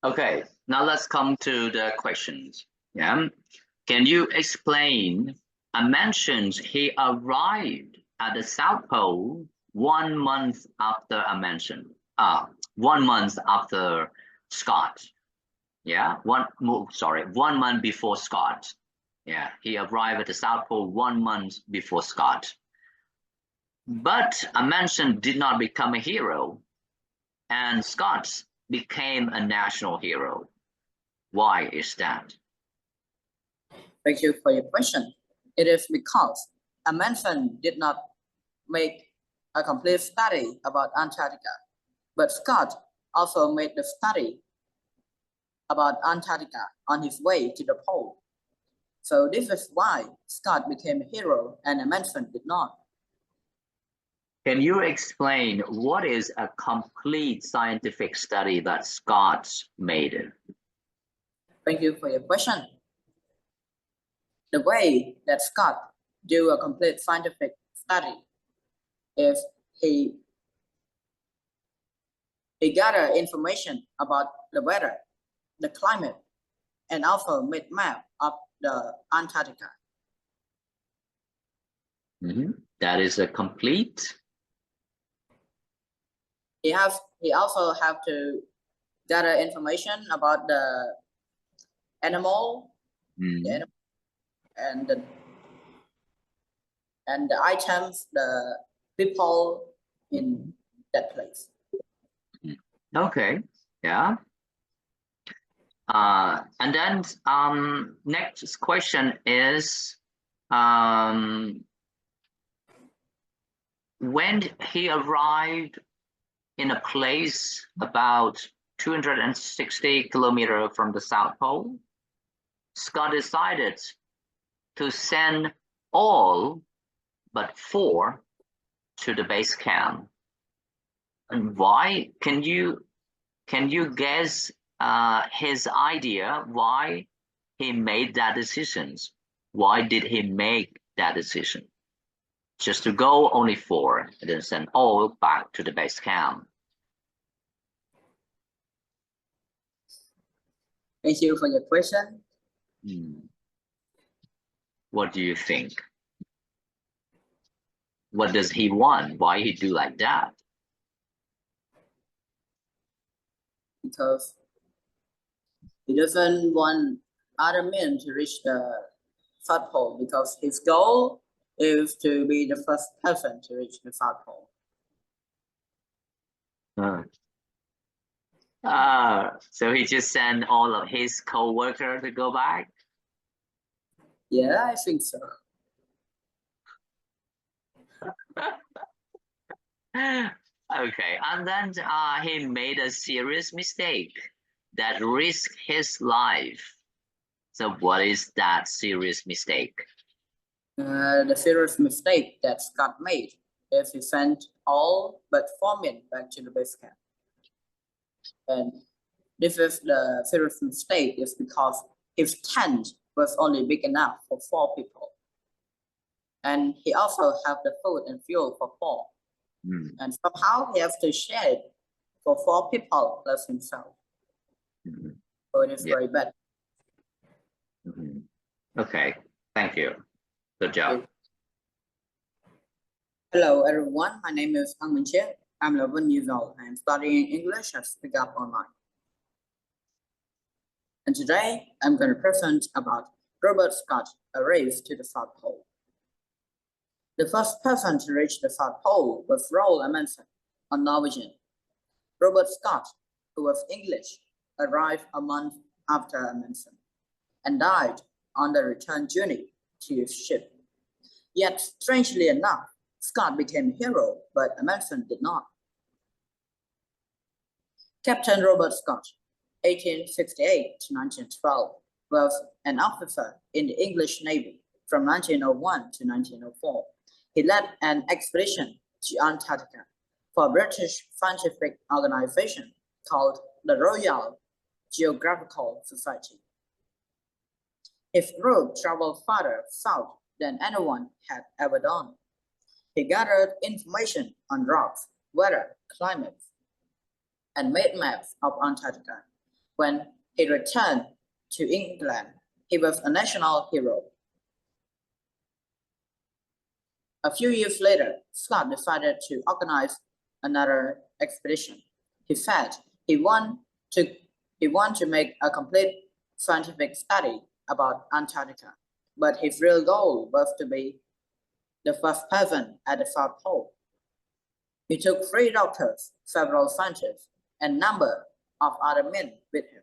Okay, now let's come to the questions. Yeah, can you explain? I mentioned he arrived at the South Pole 1 month after I mentioned. 1 month after Scott. Yeah, 1 month before Scott. Yeah, he arrived at the South Pole 1 month before Scott. But Amundsen did not become a hero, and Scott became a national hero. Why is that? Thank you for your question. It is because Amundsen did not make a complete study about Antarctica, but Scott also made the study about Antarctica on his way to the pole. So this is why Scott became a hero and Amundsen did not. Can you explain what is a complete scientific study that Scott made? Thank you for your question. The way that Scott do a complete scientific study is he gathered information about the weather, the climate, and also made map of the Antarctica. That is a complete. He also have to gather information about the animal, and the items, the people in that place. Okay, yeah. And then next question is, when he arrived in a place about 260 kilometers from the South Pole, Scott decided to send all but 4 to the base camp. And why? Can you guess his idea why he made that decision? Why did he make that decision? Just to go only 4 and then send all back to the base camp. Thank you for your question. What do you think? What does he want? Why he do like that? Because he doesn't want other men to reach the South Pole, because his goal is to be the first person to reach the South Pole. So he just sent all of his co-workers to go back? Yeah, I think so. Okay, and then he made a serious mistake that risked his life. So what is that serious mistake? The serious mistake that Scott made is he sent all but 4 men back to the base camp. And this is the serious mistake is because his tent was only big enough for 4 people. And he also have the food and fuel for 4. And somehow he has to share it for 4 people plus himself. So it is very bad. Okay, thank you. Good job. Hello everyone, my name is Mengchheang. I'm 11 years old. I'm studying English at Speak Up Online. And today I'm going to present about Robert Scott, a race to the South Pole. The first person to reach the South Pole was Roald Amundsen, a Norwegian. Robert Scott, who was English, arrived a month after Amundsen and died on the return journey to his ship. Yet, strangely enough, Scott became a hero, but Amundsen did not. Captain Robert Scott, 1868 to 1912, was an officer in the English Navy from 1901 to 1904. He led an expedition to Antarctica for a British scientific organization called the Royal Geographical Society. His group traveled farther south than anyone had ever done. He gathered information on rocks, weather, climate, and made maps of Antarctica. When he returned to England, he was a national hero. A few years later, Scott decided to organize another expedition. He said he wanted to make a complete scientific study about Antarctica, but his real goal was to be the first person at the South Pole. He took 3 doctors, several scientists, and a number of other men with him.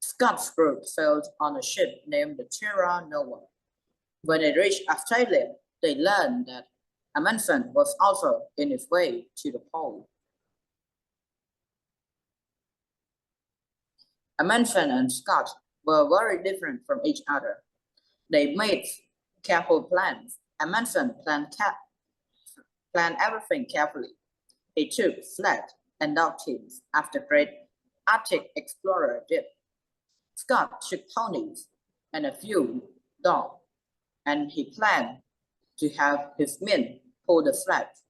Scott's group sailed on a ship named the Terra Nova. When they reached Australia, they learned that Amundsen was also in his way to the pole. Amundsen and Scott were very different from each other. They made careful plans. Amundsen planned everything carefully. He took sled and dog teams after great Arctic explorer did. Scott took ponies and a few dogs, and he planned to have his men pull the sleds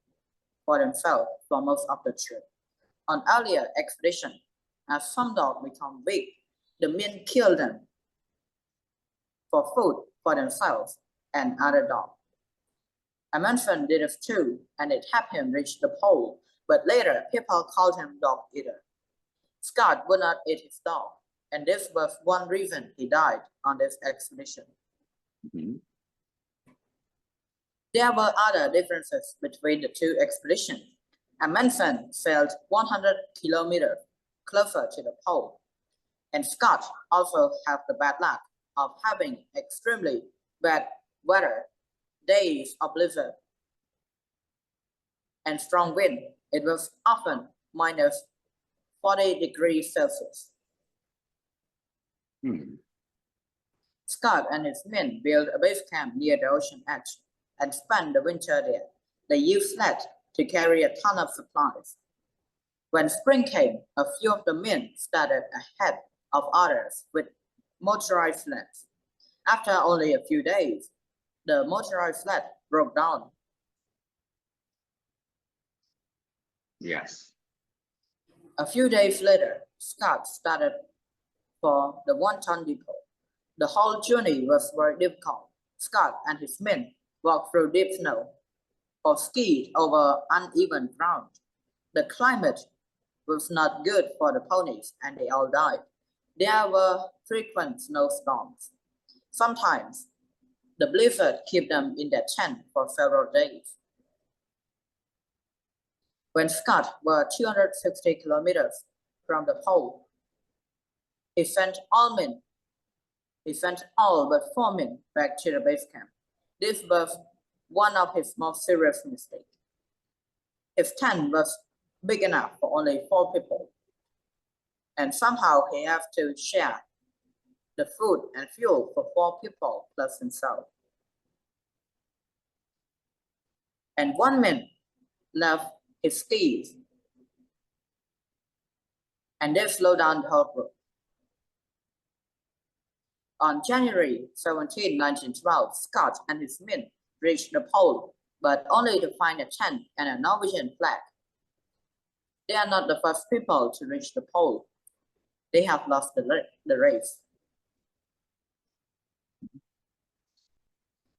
for themselves for most of the trip. On earlier expedition, as some dogs become weak, the men kill them for food for themselves and other dogs. Amundsen did it too, and it helped him reach the pole, but later people called him dog eater. Scott would not eat his dog, and this was one reason he died on this expedition. Mm-hmm. There were other differences between the 2 expeditions. Amundsen sailed 100 kilometers closer to the pole, and Scott also had the bad luck of having extremely bad weather, days of blizzard, and strong wind. It was often minus 40 degrees Celsius. Scott and his men built a base camp near the ocean edge and spent the winter there. They used sleds to carry a ton of supplies. When spring came, a few of the men started ahead of others with motorized sleds. After only a few days, the motorized sled broke down. Yes. A few days later, Scott started for the 1-ton depot. The whole journey was very difficult. Scott and his men walked through deep snow or skied over uneven ground. The climate was not good for the ponies, and they all died. There were frequent snowstorms. Sometimes the blizzard kept them in their tent for several days. When Scott was 260 kilometers from the pole, he sent all but 4 men back to the base camp. This was one of his most serious mistakes. His tent was big enough for only 4 people, and somehow he had to share the food and fuel for 4 people plus himself. And 1 man left his skis, and they slowed down the whole group. On January 17, 1912, Scott and his men reached the pole, but only to find a tent and a Norwegian flag. They are not the first people to reach the pole. They have lost the race.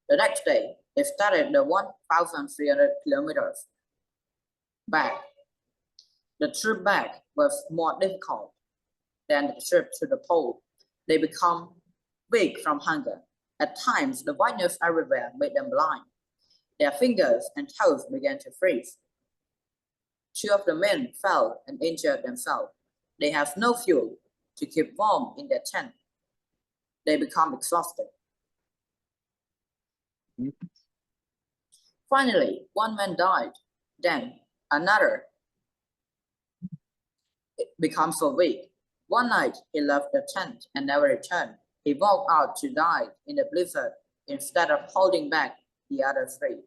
The next day, they started the 1,300 kilometers back. The trip back was more difficult than the trip to the pole. They become weak from hunger. At times, the whiteness everywhere made them blind. Their fingers and toes began to freeze. 2 of the men fell and injured themselves. They have no fuel to keep warm in their tent. They become exhausted. Finally, 1 man died. Then another becomes so weak. One night, he left the tent and never returned. He walked out to die in the blizzard instead of holding back the other 3.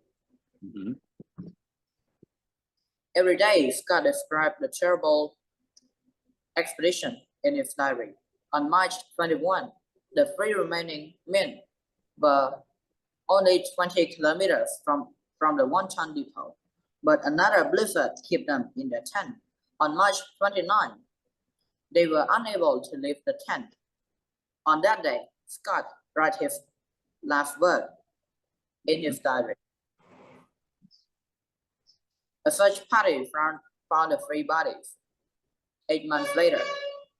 Every day, Scott described the terrible expedition in his diary. On March 21, the 3 remaining men were only 20 kilometers from the 1-ton depot. but another blizzard kept them in their tent. On March 29, they were unable to leave the tent. On that day, Scott wrote his last word in his diary. A search party found the three bodies. 8 months later,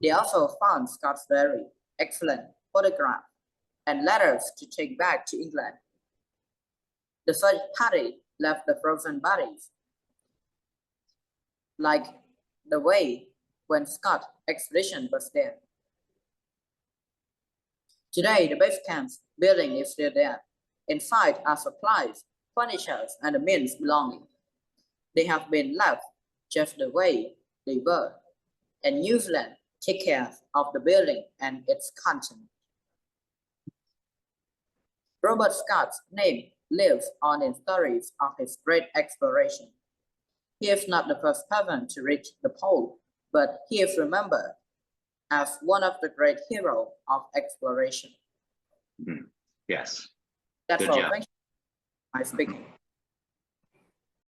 they also found Scott's very excellent photograph and letters to take back to England. The search party left the frozen bodies like the way when Scott's expedition was there. Today, the base camp's building is still there. Inside are supplies, furniture, and the men's belongings. They have been left just the way they were, and New Zealand take care of the building and its content. Robert Scott's name lives on in stories of his great exploration. He is not the first person to reach the pole, but he is remembered as one of the great heroes of exploration. Yes. That's Good all. job. Thank you for my speaking.